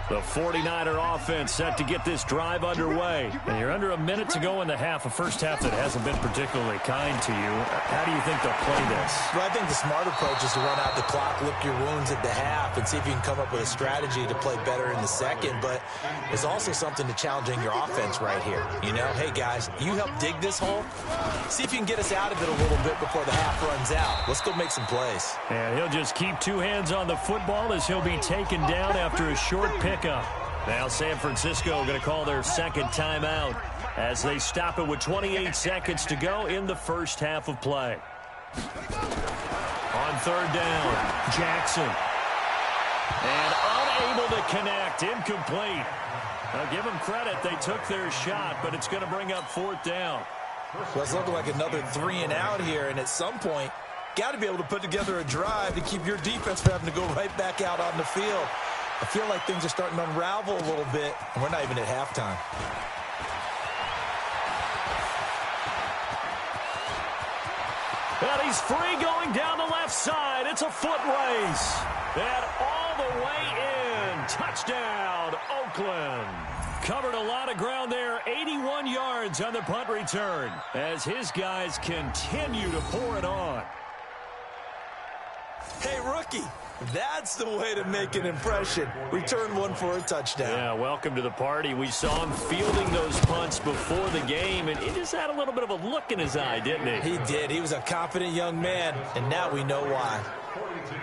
The 49er offense set to get this drive underway. And you're under a minute to go in the half, a first half that hasn't been particularly kind to you. How do you think they'll play this? Well, I think the smart approach is to run out the clock, lick your wounds at the half, and see if you can come up with a strategy to play better in the second. But there's also something to challenging your offense right here. You know, hey, guys, you help dig this hole. See if you can get us out of it a little bit before the half runs out. Let's go make some plays. And he'll just keep two hands on the football as he'll be taken down after a short pickup. Now San Francisco going to call their second timeout as they stop it with 28 seconds to go in the first half of play. On third down, Jackson. And unable to connect, incomplete. Now give them credit, they took their shot, but it's going to bring up fourth down. Well, it's looking like another 3 and out here, and at some point, got to be able to put together a drive to keep your defense from having to go right back out on the field. I feel like things are starting to unravel a little bit, and we're not even at halftime. And he's free going down the left side. It's a foot race. And all the way in. Touchdown, Oakland. Covered a lot of ground there. 81 yards on the punt return as his guys continue to pour it on. Hey, rookie, that's the way to make an impression. Return one for a touchdown. Yeah, welcome to the party. We saw him fielding those punts before the game, and he just had a little bit of a look in his eye, didn't he? He did. He was a confident young man, and now we know why.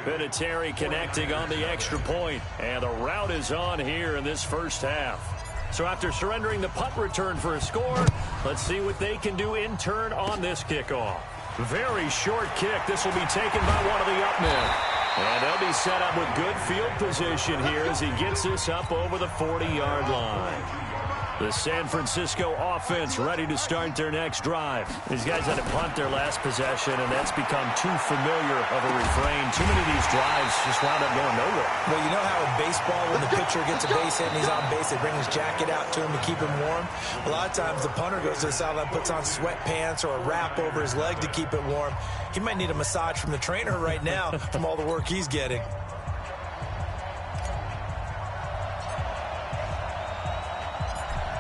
Vinatieri connecting on the extra point, and the route is on here in this first half. So after surrendering the punt return for a score, let's see what they can do in turn on this kickoff. Very short kick. This will be taken by one of the up men. And they'll be set up with good field position here as he gets this up over the 40-yard line. The San Francisco offense ready to start their next drive. These guys had to punt their last possession, and that's become too familiar of a refrain. Too many of these drives just wound up going nowhere. Well, you know how in baseball, when the pitcher gets a base hit and he's on base, they bring his jacket out to him to keep him warm? A lot of times the punter goes to the sideline, puts on sweatpants or a wrap over his leg to keep it warm. He might need a massage from the trainer right now from all the work he's getting.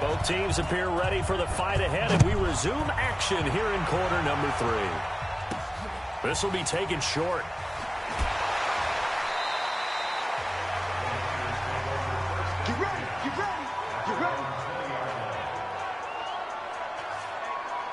Both teams appear ready for the fight ahead, and we resume action here in quarter number 3. This will be taken short. Get ready, get ready, get ready.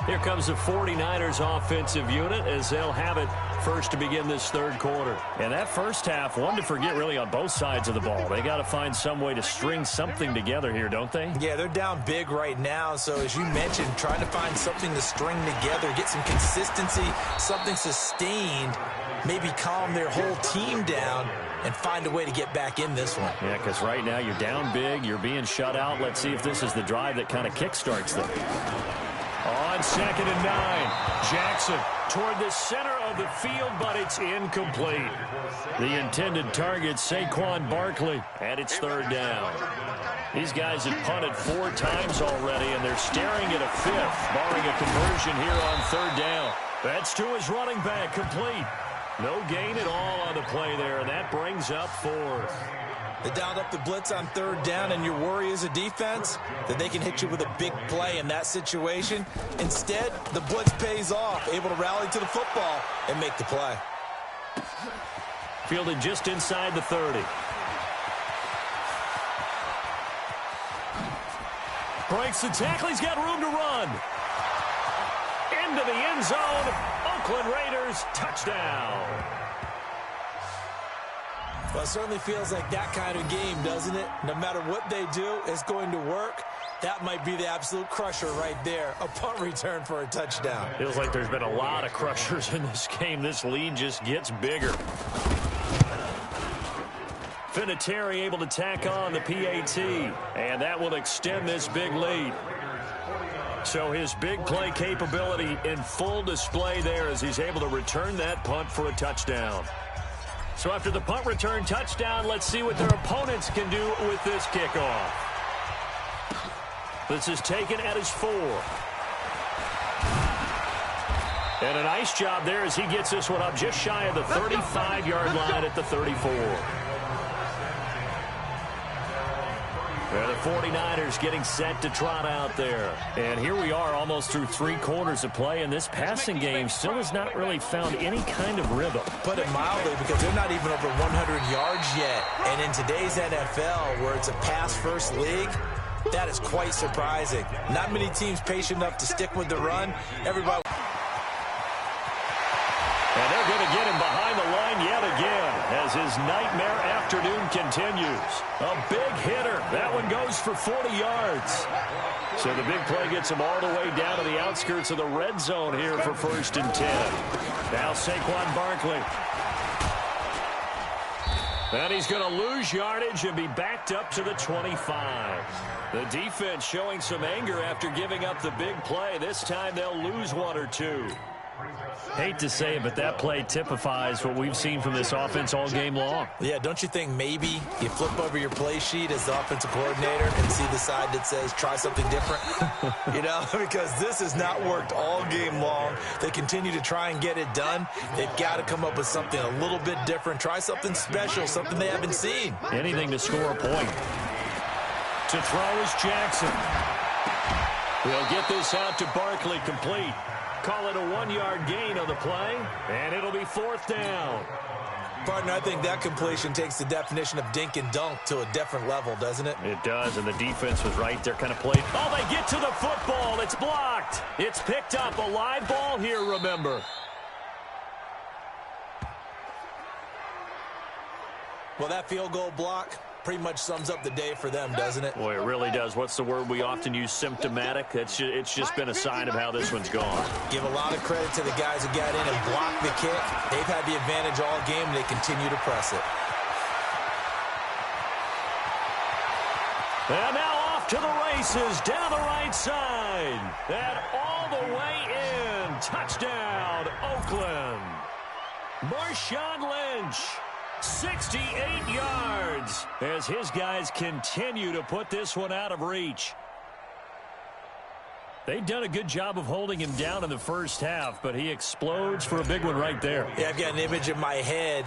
Here comes the 49ers offensive unit as they'll have it first to begin this third quarter. And that first half, one to forget really on both sides of the ball. They got to find some way to string something together here, don't they? Yeah, they're down big right now. So as you mentioned, trying to find something to string together, get some consistency, something sustained, maybe calm their whole team down and find a way to get back in this one. Yeah, because right now you're down big, you're being shut out. Let's see if this is the drive that kind of kickstarts them. On 2nd and 9, Jackson toward the center of the field, but it's incomplete. The intended target, Saquon Barkley, and it's third down. These guys have punted 4 times already, and they're staring at a 5th, barring a conversion here on third down. That's to his running back, complete. No gain at all on the play there, and that brings up 4th. They dialed up the blitz on third down, and your worry as a defense that they can hit you with a big play in that situation. Instead, the blitz pays off, able to rally to the football and make the play. Fielded just inside the 30. Breaks the tackle. He's got room to run. Into the end zone. Oakland Raiders touchdown. Well, it certainly feels like that kind of game, doesn't it? No matter what they do, it's going to work. That might be the absolute crusher right there. A punt return for a touchdown. Feels like there's been a lot of crushers in this game. This lead just gets bigger. Vinatieri able to tack on the PAT, and that will extend this big lead. So his big play capability in full display there as he's able to return that punt for a touchdown. So after the punt return touchdown, let's see what their opponents can do with this kickoff. This is taken at his 4. And a nice job there as he gets this one up just shy of the 35-yard line at the 34. The 49ers getting set to trot out there. And here we are almost through 3 quarters of play, and this passing game still has not really found any kind of rhythm. Put it mildly, because they're not even over 100 yards yet. And in today's NFL, where it's a pass-first league, that is quite surprising. Not many teams patient enough to stick with the run. Everybody. And they're going to get him behind the line yet again as his nightmare afternoon continues. A big hitter. That one goes for 40 yards. So the big play gets him all the way down to the outskirts of the red zone here for 1st and 10. Now Saquon Barkley. And he's going to lose yardage and be backed up to the 25. The defense showing some anger after giving up the big play. This time they'll lose one or two. Hate to say it, but that play typifies what we've seen from this offense all game long. Yeah, don't you think maybe you flip over your play sheet as the offensive coordinator and see the side that says try something different? Because this has not worked all game long. They continue to try and get it done. They've got to come up with something a little bit different. Try something special, something they haven't seen. Anything to score a point. To throw is Jackson. He'll get this out to Barkley, complete. Call it a 1-yard gain on the play, and it'll be 4th down. Partner, I think that completion takes the definition of dink and dunk to a different level, doesn't it? It does, and the defense was right there, kind of played. Oh, they get to the football. It's blocked. It's picked up. A live ball here, remember. Well, that field goal block pretty much sums up the day for them, doesn't it? Boy, it really does. What's the word we often use? Symptomatic. It's just been a sign of how this one's gone. Give a lot of credit to the guys who got in and blocked the kick. They've had the advantage all game, and they continue to press it. And now off to the races, down the right side. And all the way in. Touchdown, Oakland. Marshawn Lynch. 68 yards as his guys continue to put this one out of reach. They've done a good job of holding him down in the first half, but he explodes for a big one right there. Yeah, I've got an image in my head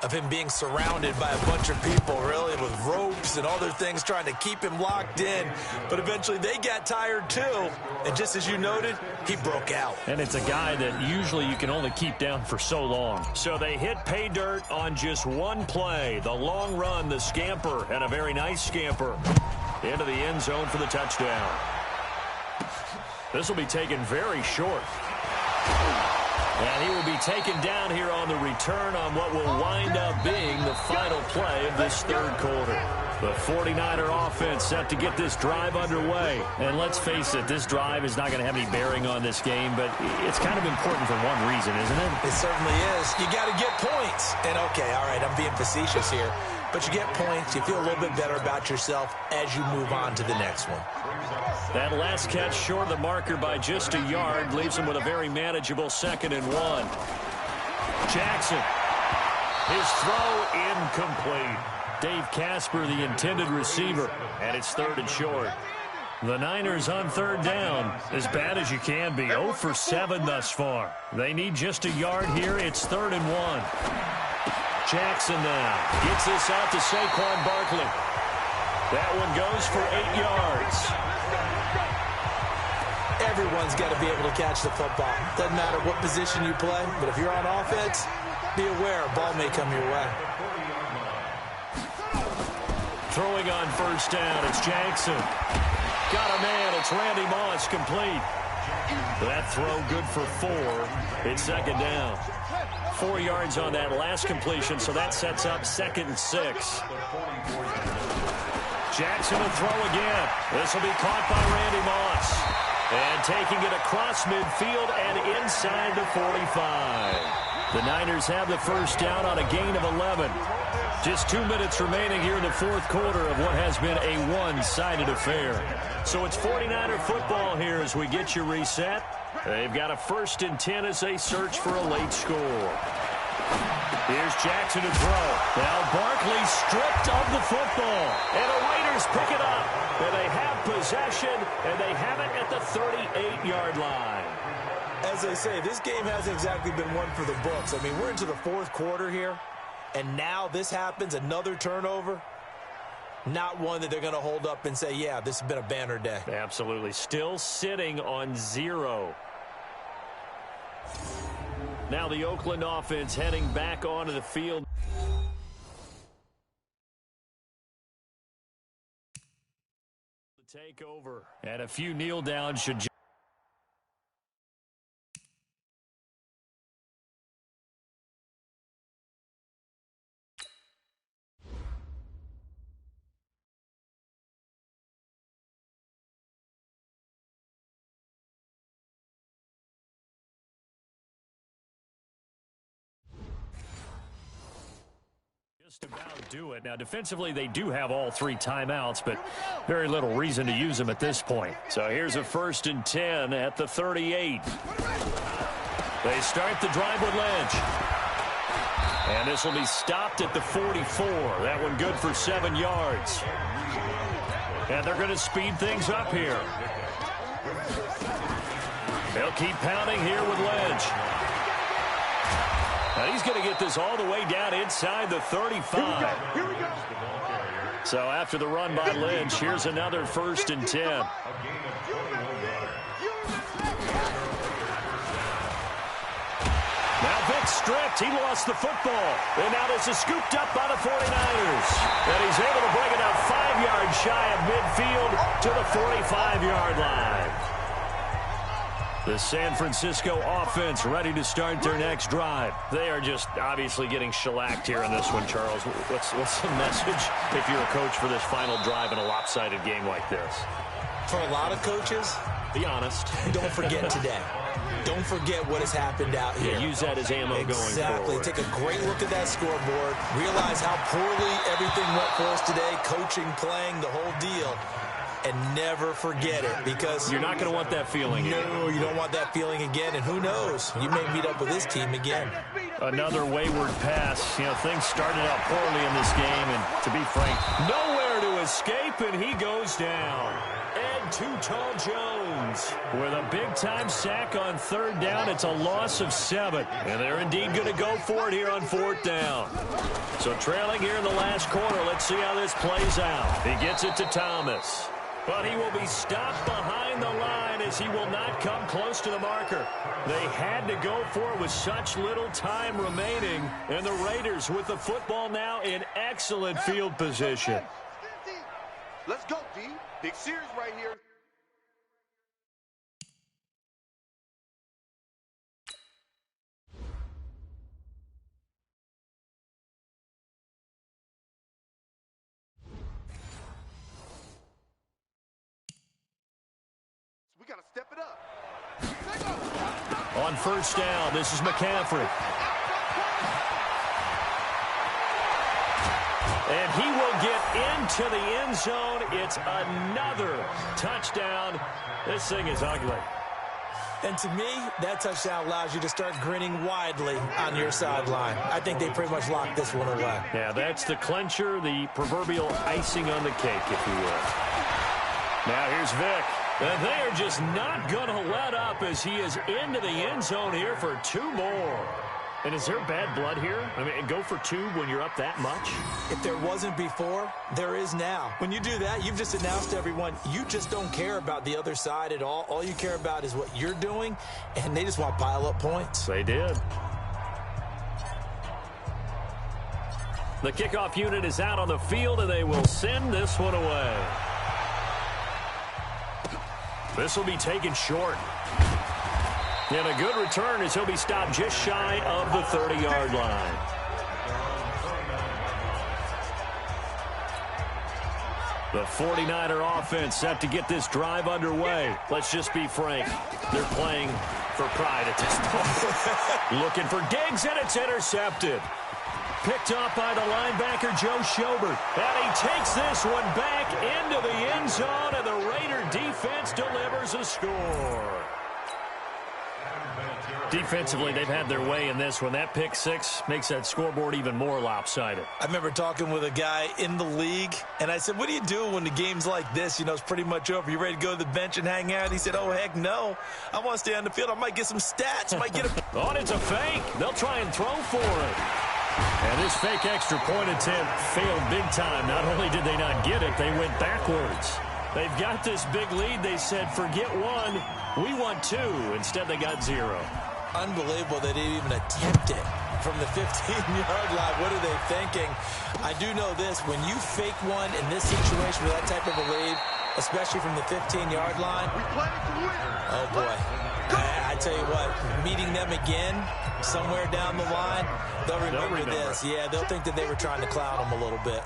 of him being surrounded by a bunch of people, really, with ropes and other things trying to keep him locked in. But eventually they got tired too. And just as you noted, he broke out. And it's a guy that usually you can only keep down for so long. So they hit pay dirt on just one play. The long run, the scamper, and a very nice scamper into the end zone for the touchdown. This will be taken very short. And he will be taken down here on the return on what will wind up being the final play of this third quarter. The 49er offense set to get this drive underway. And let's face it, this drive is not going to have any bearing on this game, but it's kind of important for one reason, isn't it? It certainly is. You got to get points. And okay, all right, I'm being facetious here. But you get points, you feel a little bit better about yourself as you move on to the next one. That last catch short of the marker by just a yard leaves him with a very manageable 2nd and 1. Jackson. His throw incomplete. Dave Casper, the intended receiver, and it's 3rd and short. The Niners on 3rd down, as bad as you can be. 0 for 7 thus far. They need just a yard here. It's 3rd and 1. Jackson now gets this out to Saquon Barkley. That one goes for 8 yards. Everyone's got to be able to catch the football. Doesn't matter what position you play, but if you're on offense, be aware a ball may come your way. Throwing on 1st down, it's Jackson. Got a man, it's Randy Moss, complete. That throw good for 4. It's 2nd down. 4 yards on that last completion, so that sets up 2nd and 6. Jackson will throw again. This will be caught by Randy Moss. And taking it across midfield and inside the 45. The Niners have the 1st down on a gain of 11. Just 2 minutes remaining here in the 4th quarter of what has been a one-sided affair. So it's 49er football here as we get you reset. They've got a 1st and 10 as they search for a late score. Here's Jackson to throw. Now Barkley stripped of the football. And the Raiders pick it up. And they have possession, and they have it at the 38-yard line. As they say, this game hasn't exactly been one for the books. I mean, we're into the 4th quarter here, and now this happens, another turnover. Not one that they're going to hold up and say, yeah, this has been a banner day. Absolutely. Still sitting on 0. Now the Oakland offense heading back onto the field. The takeover. And a few kneel downs should Just about do it. Now, defensively, they do have all 3 timeouts, but very little reason to use them at this point. So here's a 1st and 10 at the 38. They start the drive with Lynch. And this will be stopped at the 44. That one good for 7 yards. And they're going to speed things up here. They'll keep pounding here with Lynch. Now he's going to get this all the way down inside the 35. Here we go. So after the run by Lynch, here's another 1st and 10. Now Vick stripped. He lost the football. And now this is scooped up by the 49ers. And he's able to bring it out 5 yards shy of midfield to the 45-yard line. The San Francisco offense ready to start their next drive. They are just obviously getting shellacked here in this one, Charles. What's the message if you're a coach for this final drive in a lopsided game like this? For a lot of coaches, be honest. Don't forget today. Don't forget what has happened out here. Yeah, use that as ammo going forward. Exactly. Take a great look at that scoreboard. Realize how poorly everything went for us today. Coaching, playing, the whole deal. And never forget it, because you're not going to want that feeling again. No, you don't want that feeling again. And who knows? You may meet up with this team again. Another wayward pass. You know, things started out poorly in this game, and to be frank, nowhere to escape, and he goes down. And Too Tall Jones with a big-time sack on 3rd down. It's a loss of 7, and they're indeed going to go for it here on 4th down. So trailing here in the last quarter, let's see how this plays out. He gets it to Thomas. But he will be stopped behind the line as he will not come close to the marker. They had to go for it with such little time remaining. And the Raiders with the football now in excellent field position. Let's go, D. Big series right here. We got to step it up. On 1st down, this is McCaffrey. And he will get into the end zone. It's another touchdown. This thing is ugly. And to me, that touchdown allows you to start grinning widely on your sideline. I think they pretty much locked this one away. Yeah, that's the clincher, the proverbial icing on the cake, if you will. Now here's Vick. And they are just not going to let up as he is into the end zone here for 2 more. And is there bad blood here? I mean, go for 2 when you're up that much? If there wasn't before, there is now. When you do that, you've just announced to everyone, you just don't care about the other side at all. All you care about is what you're doing, and they just want to pile up points. They did. The kickoff unit is out on the field, and they will send this one away. This will be taken short. And a good return as he'll be stopped just shy of the 30-yard line. The 49er offense set to get this drive underway. Let's just be frank. They're playing for pride at this point. Looking for Diggs, and it's intercepted. Picked up by the linebacker, Joe Schobert. And he takes this one back into the end zone, and the Raider defense delivers a score. Defensively, they've had their way in this one. That pick 6 makes that scoreboard even more lopsided. I remember talking with a guy in the league, and I said, what do you do when the game's like this? You know, it's pretty much over. You ready to go to the bench and hang out? He said, oh, heck no. I want to stay on the field. I might get some stats. Might get a... Oh, and it's a fake. They'll try and throw for it. And this fake extra point attempt failed big time. Not only did they not get it, they went backwards. They've got this big lead. They said, forget 1. We want 2. Instead, they got 0. Unbelievable they didn't even attempt it from the 15-yard line. What are they thinking? I do know this. When you fake one in this situation with that type of a lead, especially from the 15-yard line, oh, boy. I tell you what, meeting them again somewhere down the line, they'll remember this. Yeah, they'll think that they were trying to clown them a little bit.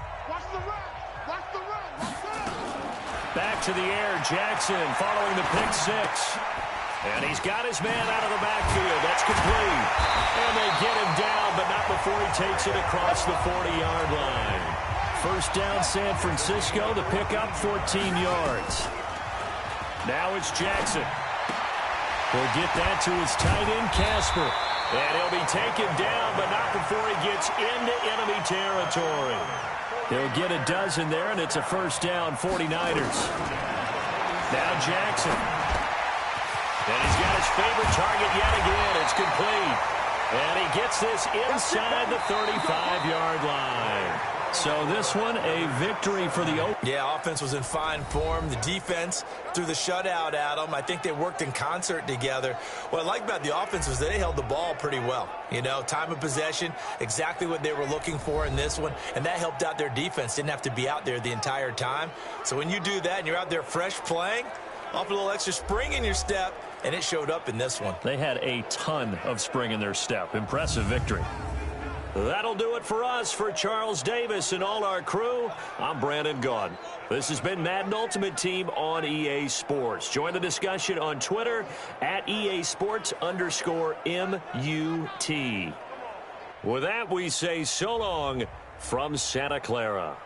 Back to the air, Jackson following the pick 6. And he's got his man out of the backfield. That's complete. And they get him down, but not before he takes it across the 40-yard line. First down, San Francisco. The pickup, 14 yards. Now it's Jackson. He'll get that to his tight end, Casper. And he'll be taken down, but not before he gets into enemy territory. He'll get a dozen there, and it's a first down, 49ers. Now Jackson. And he's got his favorite target yet again. It's complete. And he gets this inside the 35-yard line. So this one, a victory for the Oaks. Yeah, offense was in fine form. The defense threw the shutout at them. I think they worked in concert together. What I like about the offense was they held the ball pretty well. You know, time of possession, exactly what they were looking for in this one, and that helped out their defense. Didn't have to be out there the entire time. So when you do that and you're out there fresh playing, off a little extra spring in your step, and it showed up in this one. They had a ton of spring in their step. Impressive victory. That'll do it for us. For Charles Davis and all our crew, I'm Brandon Gaudin. This has been Madden Ultimate Team on EA Sports. Join the discussion on Twitter at EASports_MUT. With that, we say so long from Santa Clara.